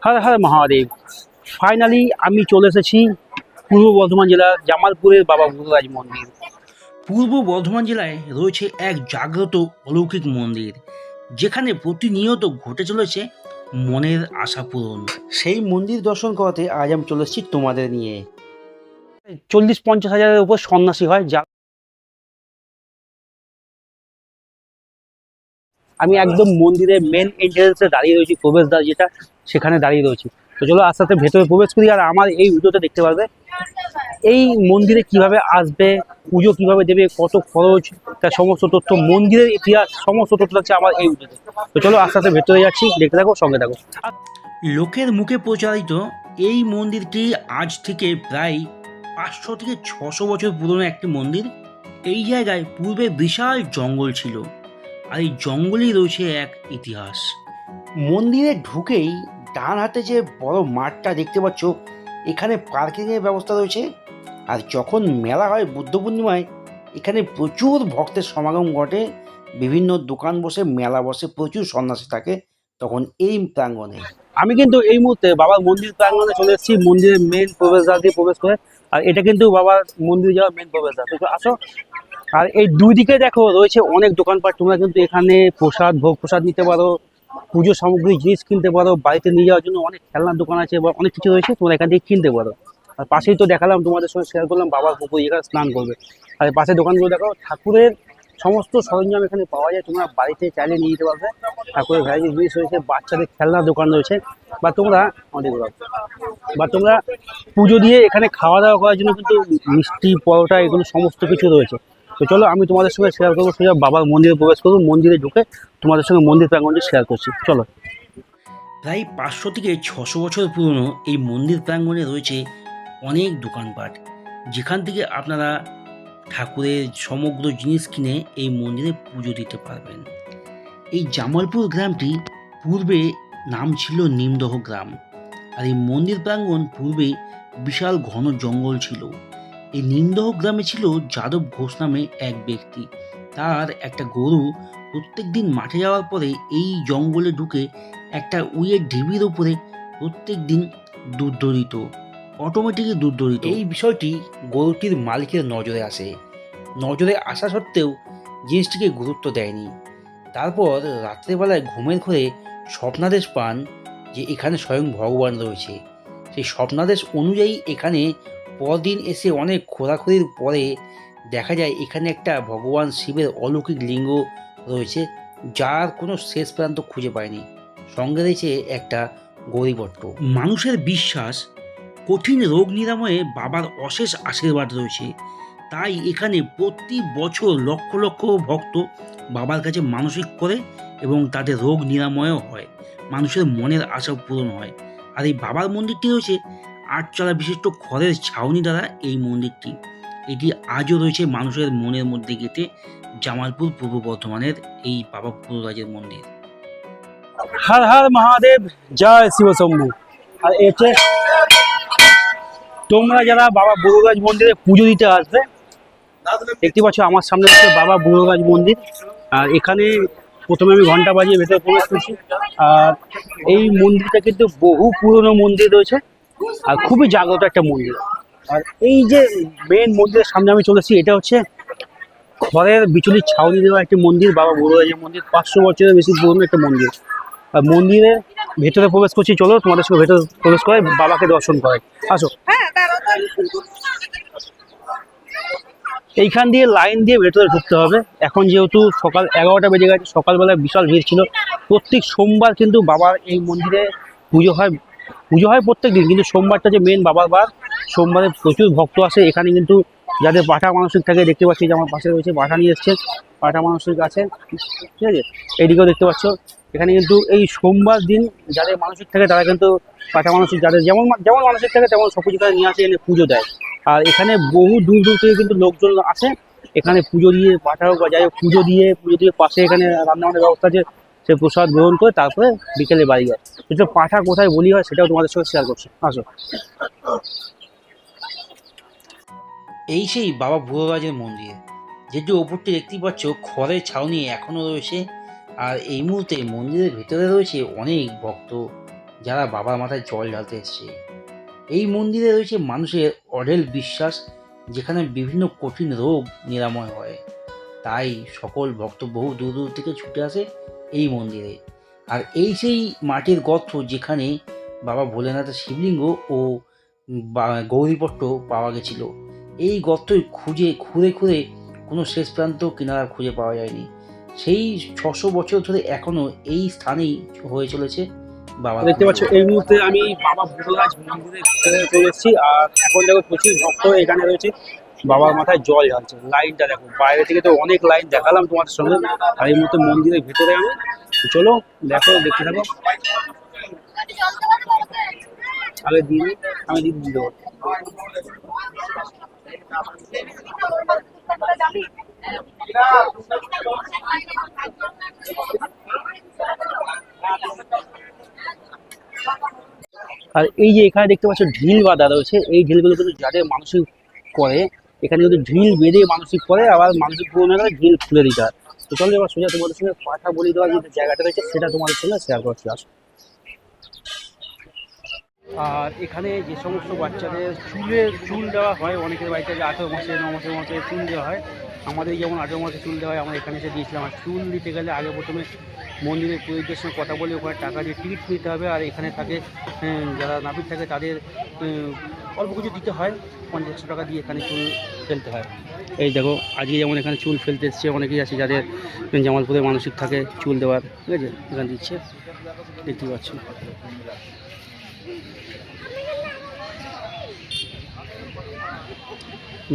Har Har Mahadev. Finally আমি চলে এসেছি পূর্ব বর্ধমান জেলার জামালপুরের বাবা বুধরাজ মন্দির। পূর্ব বর্ধমান জেলায় রয়েছে এক জাগ্রত অলৌকিক মন্দির, যেখানে প্রতিনিয়ত ঘটে চলেছে মনের আশা পূরণ। সেই মন্দির দর্শন করাতে আজ আমি চলে এসেছি তোমাদের নিয়ে। 40-50 হাজারের উপর সন্ন্যাসী হয়, যা আমি একদম মন্দিরের মেন এন্ট্রান্সে দাঁড়িয়ে রয়েছি, প্রবেশদ্বার যেটা, সেখানে দাঁড়িয়ে রয়েছি। তো চলো আস্তে আস্তে ভেতরে প্রবেশ করি। আর আমার এই ভিডিওতে দেখতে পারবে এই মন্দিরে কিভাবে আসবে, পুজো কিভাবে দেবে, কত খরচ, তার সমস্ত তথ্য, মন্দিরের ইতিহাস, সমস্ত তথ্য থাকছে আমার এই ভিডিওতে। তো চলো আস্তে আস্তে ভেতরে যাচ্ছি, দেখতে থাকো, সঙ্গে থাকো। লোকের মুখে প্রচারিত এই মন্দিরটি আজ থেকে প্রায় 500 থেকে 600 বছর পুরনো একটি মন্দির। এই জায়গায় পূর্বে বিশাল জঙ্গল ছিল, আর এই জঙ্গলেই রয়েছে এক ইতিহাস। মন্দিরে ঢুকেই ডান হাতে যে বড় মাঠটা দেখতে পাচ্ছ, এখানে পার্কিংয়ের ব্যবস্থা রয়েছে। আর যখন মেলা হয় বুদ্ধ পূর্ণিমায়, এখানে প্রচুর ভক্তের সমাগম ঘটে, বিভিন্ন দোকান বসে, মেলা বসে, প্রচুর সন্ন্যাসী থাকে তখন এই প্রাঙ্গণে। আমি কিন্তু এই মুহূর্তে বাবার মন্দির প্রাঙ্গণে চলে এসেছি, মন্দিরের মেন প্রবেশদ্বার দিয়ে প্রবেশ করে। আর এটা কিন্তু বাবার মন্দির যাওয়ার মেন প্রবেশদ্বার। তো আসো। আর এই দুই দিকে দেখো রয়েছে অনেক দোকানপাট। তোমরা কিন্তু এখানে প্রসাদ, ভোগ প্রসাদ নিতে পারো, পুজো সামগ্রী জিনিস কিনতে পারো, বাড়িতে নিয়ে যাওয়ার জন্য অনেক খেলনার দোকান আছে বা অনেক কিছু রয়েছে, তোমরা এখান থেকে কিনতে পারো। আর পাশেই তো দেখালাম, তোমাদের সঙ্গে শেয়ার করলাম বাবার পুকুর, এখানে স্নান করবে। আর পাশে দোকানগুলো দেখো, ঠাকুরের সমস্ত সরঞ্জাম এখানে পাওয়া যায়, তোমরা বাড়িতে চাইলে নিয়ে যেতে পারবে। ঠাকুরের ভ্যারাইটি জিনিস রয়েছে, বাচ্চাদের খেলনার দোকান রয়েছে, বা তোমরা পুজো দিয়ে এখানে খাওয়া দাওয়া করার জন্য কিন্তু মিষ্টি, পরোটা, এগুলো সমস্ত কিছু রয়েছে। তো চলো আমি তোমাদের সঙ্গে শেয়ার করবো, সোজা বাবার মন্দিরে প্রবেশ করবো, মন্দিরে ঢুকে তোমাদের সঙ্গে মন্দির প্রাঙ্গণটি শেয়ার করছি। চলো। প্রায় 500 থেকে 600 বছর পুরনো এই মন্দির প্রাঙ্গণে রয়েছে অনেক দোকানপাট, যেখান থেকে আপনারা ঠাকুরের সমগ্র জিনিস কিনে এই মন্দিরে পুজো দিতে পারবেন। এই জামালপুর গ্রামটি পূর্বে নাম ছিল নিমদহ গ্রাম। আর এই মন্দির প্রাঙ্গণ পূর্বে বিশাল ঘন জঙ্গল ছিল। এই নিমদহ গ্রামে ছিল যাদব ঘোষ নামে এক ব্যক্তি। তার একটা গরু প্রত্যেক দিন মাঠে যাওয়ার পরে এই জঙ্গলে ঢুকে একটা উইয়ের ঢিবির উপরে প্রত্যেক দিন দুধ দিত, অটোমেটিকই দুধ দিত। এই বিষয়টি গরুটির মালিকের নজরে আসে। নজরে আসা সত্ত্বেও জিনিসটিকে গুরুত্ব দেয়নি। তারপর রাত্রেবেলায় ঘুমের ঘরে স্বপ্নাদেশ পান যে এখানে স্বয়ং ভগবান রয়েছে। সেই স্বপ্নাদেশ অনুযায়ী এখানে পরদিন এসে অনেক খোঁড়াখুড়ির পরে দেখা যায় এখানে একটা ভগবান শিবের অলৌকিক লিঙ্গ রয়েছে, যার কোনো শেষ প্রান্ত খুঁজে পায়নি। সঙ্গে রয়েছে একটা গৌরীপট্ট। মানুষের বিশ্বাস, কঠিন রোগ নিরাময়ে বাবার অশেষ আশীর্বাদ রয়েছে। তাই এখানে প্রতি বছর লক্ষ লক্ষ ভক্ত বাবার কাছে মানসিক করে এবং তাদের রোগ নিরাময়ও হয়, মানুষের মনের আশা পূরণ হয়। আর এই বাবার মন্দিরটি রয়েছে 8 তলা বিশিষ্ট খড়ের ছাউনি দ্বারা এই মন্দিরটি। এটি আজও রয়েছে মানুষের মনের মধ্যে গেঁথে, জামালপুর পূর্ব বর্ধমানের এই বাবা বুধরাজের মন্দির। হর হর মহাদেব, জয় শিব শম্ভু। আর এতে তোমরা যারা বাবা বুধরাজ মন্দিরে পুজো দিতে আসবে, দেখতে পাচ্ছ আমার সামনে হচ্ছে বাবা বুধরাজ মন্দির। আর এখানে প্রথমে আমি ঘন্টা বাজিয়ে ভেতরে প্রবেশ করছি। আর এই মন্দিরটা কিন্তু বহু পুরনো মন্দির রয়েছে, আর খুবই জাগ্রত একটা মন্দির। আর এই যে মেন মন্দিরের সামনে আমি চলেছি, এটা হচ্ছে খড়ের বিচুলির ছাউনি দেওয়া একটি মন্দির, বাবা বুধরাজের মন্দির, 500 বছরের বেশি পুরনো একটা মন্দির। আর মন্দিরে ভেতরে প্রবেশ করছি, চলো তোমাদের সঙ্গে ভেতরে প্রবেশ করে বাবাকে দর্শন করে আসো। এইখান দিয়ে লাইন দিয়ে ভেতরে ঢুকতে হবে। এখন যেহেতু সকাল 11টা বেজে গেছে, সকালবেলায় বিশাল ভিড় ছিল। প্রত্যেক সোমবার কিন্তু বাবার এই মন্দিরে পুজো হয়। প্রত্যেক দিন, কিন্তু সোমবারটা যে মেন বাবার বার, সোমবারে প্রচুর ভক্ত আসে এখানে। কিন্তু যাদের পাঠা মানসিক থাকে, দেখতে পাচ্ছি যে আমার পাশে রয়েছে, পাঠা নিয়ে এসছে, পাঠা মানসিক আছে, ঠিক আছে। এইদিকেও দেখতে পাচ্ছ, এখানে কিন্তু এই সোমবার দিন যাদের মানসিক থাকে তারা কিন্তু পাঠা মানসিক, যাদের যেমন যেমন মানসিক থাকে তেমন সব কিছু নিয়ে আসে, এনে পুজো দেয়। আর এখানে বহু দূর দূর থেকে কিন্তু লোকজন আসে এখানে পুজো দিয়ে, পাঠা হোক বা যাই হোক, পুজো দিয়ে পাশে এখানে রান্নাবান্নার ব্যবস্থা আছে, সে প্রসাদ গ্রহণ করে তারপরে বিকেলে বাড়ি যায়। তো পাঠা কোথায় বলি হয় সেটাও তোমাদের সঙ্গে শেয়ার করছি, আসো। এই সেই বাবা বুধরাজের মন্দির, যেটি ওপরটি দেখতে পাচ্ছ খড়ের ছাউনি এখনও রয়েছে। আর এই মুহূর্তে মন্দিরের ভেতরে রয়েছে অনেক ভক্ত, যারা বাবার মাথায় জল ঢালতে এসছে। এই মন্দিরে রয়েছে মানুষের অঢেল বিশ্বাস, যেখানে বিভিন্ন কঠিন রোগ নিরাময় হয়। তাই সকল ভক্ত বহু দূর দূর থেকে ছুটে আসে এই মন্দিরে। আর এই সেই মাটির গর্ত যেখানে বাবা ভোলেনাথের শিবলিঙ্গ ও গৌরীপট্ট পাওয়া গেছিল। এই গর্তই খুঁড়ে খুঁড়ে কোনো শেষ প্রান্ত কিনারা খুঁজে পাওয়া যায়নি। সেই 600 বছর ধরে এখনো এই স্থানেই হয়ে চলেছে বাবা। দেখতে পাচ্ছ এই মুহূর্তে আমি বাবা ভোলানাথ মন্দিরে ভিতরে চলে এসেছি। আর এখন দেখো প্রচুর ভক্ত এখানে রয়েছে, বাবার মাথায় জল ঢালছে। লাইনটা দেখো, বাইরে থেকে তো অনেক লাইন দেখালাম তোমাদের সঙ্গে, আর এই মুহূর্তে মন্দিরের ভিতরে আমি। চলো দেখো, দেখতে থাকো। আগে দিন আমি দিন দিয়ে দেবো। আর এই যে এখানে দেখতে পাচ্ছ ঢিল বাঁধা রয়েছে, এই ঢিলগুলো কিন্তু যাদের মানসিক করে এখানে কিন্তু ঢিল বেঁধে মানসিক করে, আবার মানসিক পূরণ হলে ঢিল খুলে দিতে হয়। তো চলো এবার সোজা তোমাদের সঙ্গে পাঠা বলি দেওয়ার যে জায়গাটা রয়েছে সেটা তোমাদের সঙ্গে শেয়ার করছি, আসো। আর এখানে যে সমস্ত বাচ্চাদের চুল দেওয়া হয়, অনেকের বাড়িতে যে 18 মাসে 9 মাসের মধ্যে চুল দেওয়া হয়, আমাদের যেমন 18 মাসে চুল দেওয়া হয়, আমরা এখানে এসে দিয়েছিলাম। আর চুল দিতে গেলে আগে প্রথমে মন্দিরের পুরোহিতদের সঙ্গে কথা বলে ওখানে টাকা দিয়ে টিকিট নিতে হবে। আর এখানে থাকে যারা নাপিত থাকে তাদের অল্প কিছু দিতে হয়, 50 টাকা দিয়ে এখানে চুল ফেলতে হয়। এই দেখো আজকে যেমন এখানে চুল ফেলতে এসছে অনেকেই আছে যাদের জামালপুরে মানসিক থাকে চুল দেওয়ার, ঠিক আছে, এখানে দিচ্ছে, দেখতে পাচ্ছি।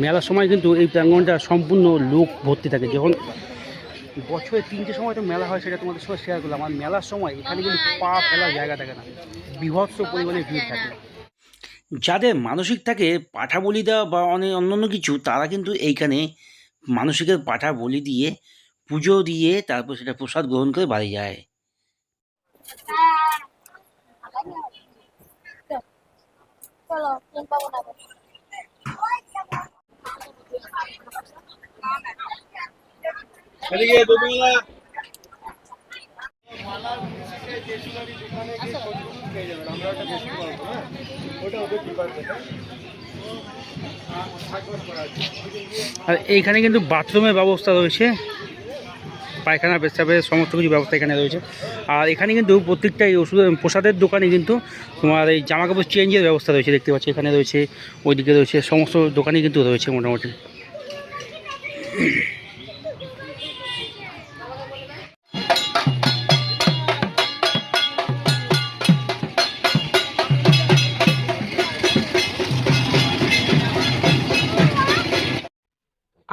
মেলার সময় কিন্তু এই প্রাঙ্গণটা সম্পূর্ণ লোক ভর্তি থাকে। যখন বছরে 3টে সময় তো মেলা হয়, সেটা তোমাদের সঙ্গে শেয়ার করলাম। আর মেলার সময় এখানে কিন্তু পা ফেলার জায়গা থাকে না, বীভৎস পরিমাণে ভিড় থাকে। যাদের মানসিক থাকে পাঠা বলি দেওয়া বা অন্যান্য কিছু, তারা কিন্তু এইখানে মানসিকের পাঠা বলি দিয়ে পুজো দিয়ে তারপর সেটা প্রসাদ গ্রহণ করে বাড়ি যায়। আর এইখানে কিন্তু বাথরুমের ব্যবস্থা রয়েছে, পায়খানা পেশাবের সমস্ত কিছু ব্যবস্থা এখানে রয়েছে। আর এখানে কিন্তু প্রত্যেকটা এই ওষুধ প্রসাদের দোকানে কিন্তু তোমার এই জামাকাপড় চেঞ্জের ব্যবস্থা রয়েছে, দেখতে পাচ্ছি এখানে রয়েছে, ওইদিকে রয়েছে, সমস্ত দোকানে কিন্তু রয়েছে মোটামুটি।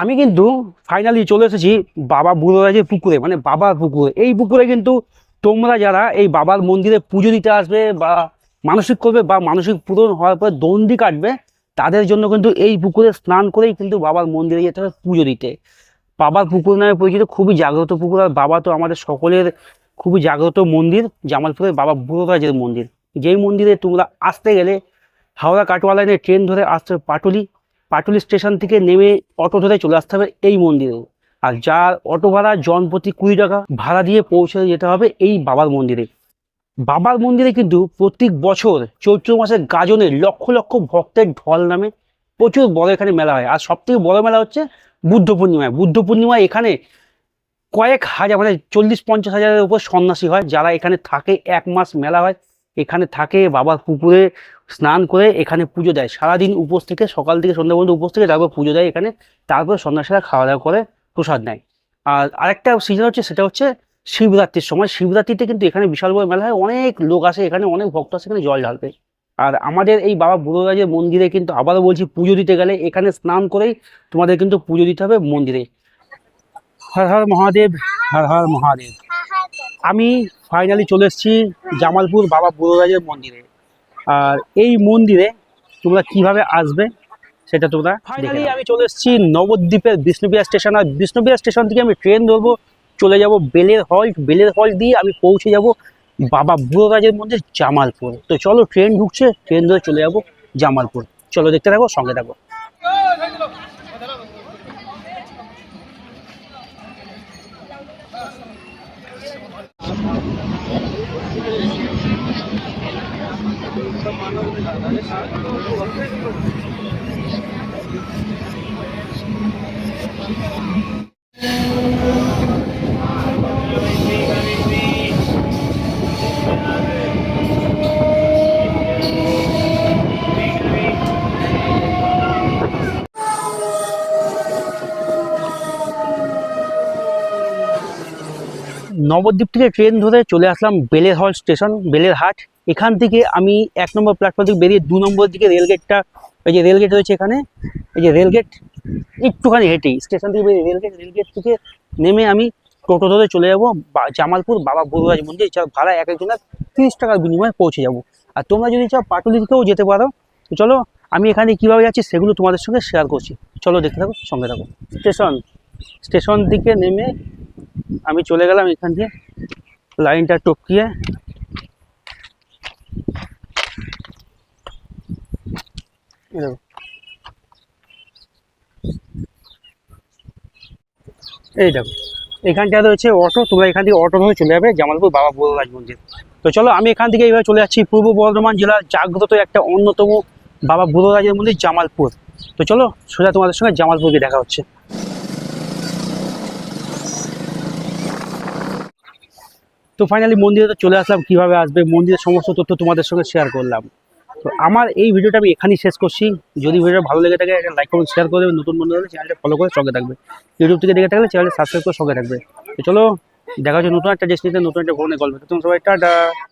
আমি কিন্তু ফাইনালি চলে এসেছি বাবা বুড়োরাজের পুকুরে, মানে বাবার পুকুরে। এই পুকুরে কিন্তু তোমরা যারা এই বাবার মন্দিরে পুজো দিতে আসবে বা মানসিক করবে বা মানসিক পূরণ হওয়ার পর দণ্ডি কাটবে, তাদের জন্য কিন্তু এই পুকুরে স্নান করেই কিন্তু বাবার মন্দিরে যেতে হবে পুজো দিতে। বাবার পুকুর নামে পরিচিত, খুবই জাগ্রত পুকুর। আর বাবা তো আমাদের সকলের খুবই জাগ্রত মন্দির, জামালপুরের বাবা বুড়োরাজের মন্দির। যেই মন্দিরে তোমরা আসতে গেলে হাওড়া কাটোয়া লাইনে ট্রেন ধরে আসতে হবে পাটুলি স্টেশন থেকে নেমে অটো ধরে চলে আসতে হবে এই মন্দিরে। আর যার অটো ভাড়া জনপ্রতি 20 টাকা ভাড়া দিয়ে পৌঁছে যেতে হবে এই বাবার মন্দিরে। বাবার মন্দিরে কিন্তু প্রত্যেক বছর চৈত্র মাসের গাজনে লক্ষ লক্ষ ভক্তের ঢল নামে, প্রচুর বড় এখানে মেলা হয়। আর সব থেকে বড় মেলা হচ্ছে বুদ্ধ পূর্ণিমায় এখানে কয়েক হাজার, মানে 40-50 হাজারের উপর সন্ন্যাসী হয়, যারা এখানে থাকে। 1 মাস মেলা হয়, এখানে থাকে, বাবার পুকুরে স্নান করে এখানে পুজো দেয়। সারাদিন উপোস থেকে, সকাল থেকে সন্ধ্যা পর্যন্ত উপোস থেকে তারপর পুজো দেয় এখানে। তারপর সন্ন্যাসীরা খাওয়া দাওয়া করে প্রসাদ নেয়। আর আরেকটা সিজন হচ্ছে, সেটা হচ্ছে শিবরাত্রির সময়। শিবরাত্রিতে কিন্তু এখানে বিশাল বড় মেলা হয়, অনেক লোক আসে এখানে, অনেক ভক্ত আসে এখানে জল ঢালতে। আর আমাদের এই বাবা বুড়োরাজের মন্দিরে কিন্তু আবারও বলছি, পুজো দিতে গেলে এখানে স্নান করেই তোমাদের কিন্তু পুজো দিতে হবে মন্দিরে। হর হর মহাদেব, হর হর মহাদেব। আমি ফাইনালি চলে এসেছি জামালপুর বাবা বুড়োরাজের মন্দিরে। আর এই মন্দিরে তোমরা কিভাবে আসবে সেটা তোমরা ফাইনালি আমি চলে এসেছি নবদ্বীপের বিষ্ণুপ্রিয়া স্টেশন। আর বিষ্ণুপ্রিয়া স্টেশন থেকে আমি ট্রেন ধরবো, চলে যাব বেলের হল্ট দিয়ে আমি পৌঁছে যাব বাবা বুড়োরাজের মন্দির জামালপুর। তো চলো, ট্রেন ঢুকছে, ট্রেন ধরে চলে যাব জামালপুর। চলো দেখতে থাকো, সঙ্গে থাকো। নবদ্বীপ থেকে ট্রেন ধরে চলে আসলাম বেলের হল স্টেশন, বেলের হাট। এখান থেকে আমি 1 নম্বর প্ল্যাটফর্ম থেকে বেরিয়ে 2 নম্বর দিকে রেলগেটটা, এই যে রেলগেট রয়েছে এখানে, এই যে রেলগেট একটুখানি হেঁটেই স্টেশন থেকে বেরিয়ে রেলগেট থেকে নেমে আমি টোটো ধরে চলে যাবো জামালপুর বাবা বড়রাজ মন্দির। এছাড়া ভাড়া এক একজনের 30 টাকার বিনিময়ে পৌঁছে যাব। আর তোমরা যদি চাও পাটুলি দিকেও যেতে পারো। তো চলো আমি এখানে কীভাবে যাচ্ছি সেগুলো তোমাদের সঙ্গে শেয়ার করছি। চলো দেখতে থাকো, সঙ্গে থাকো। স্টেশন থেকে নেমে আমি চলে গেলাম এখান দিয়ে লাইনটা টপকিয়ে, এই দেখো এখানটা রয়েছে অটো। তোমরা এখান থেকে অটো ধরে চলে যাবে জামালপুর বাবা বড়রাজ মন্দির। তো চলো আমি এখান থেকে এইভাবে চলে যাচ্ছি পূর্ব বর্ধমান জেলার জাগ্রত একটা অন্যতম বাবা বড়রাজের মন্দির জামালপুর। তো চলো সোজা তোমাদের সঙ্গে জামালপুরকে দেখা হচ্ছে। তো ফাইনালি মন্দিরে তো চলে আসলাম। কীভাবে আসবে মন্দিরের সমস্ত তথ্য তোমাদের সঙ্গে শেয়ার করলাম। তো আমার এই ভিডিওটা আমি এখানেই শেষ করছি। যদি ভিডিওটা ভালো লেগে থাকে একটা লাইক কমেন্ট শেয়ার করে দেবে। নতুন বন্ধু হলে চ্যানেলটা ফলো করে সঙ্গে থাকবে। ইউটিউব থেকে দেখে থাকলে চ্যানেলটা সাবস্ক্রাইব করে সঙ্গে থাকবে। তো চলো দেখা হচ্ছে নতুন একটা ডেস্টিনেশন, নতুন একটা ভ্রমণের গল্প। তোমরা সবাই টাটা।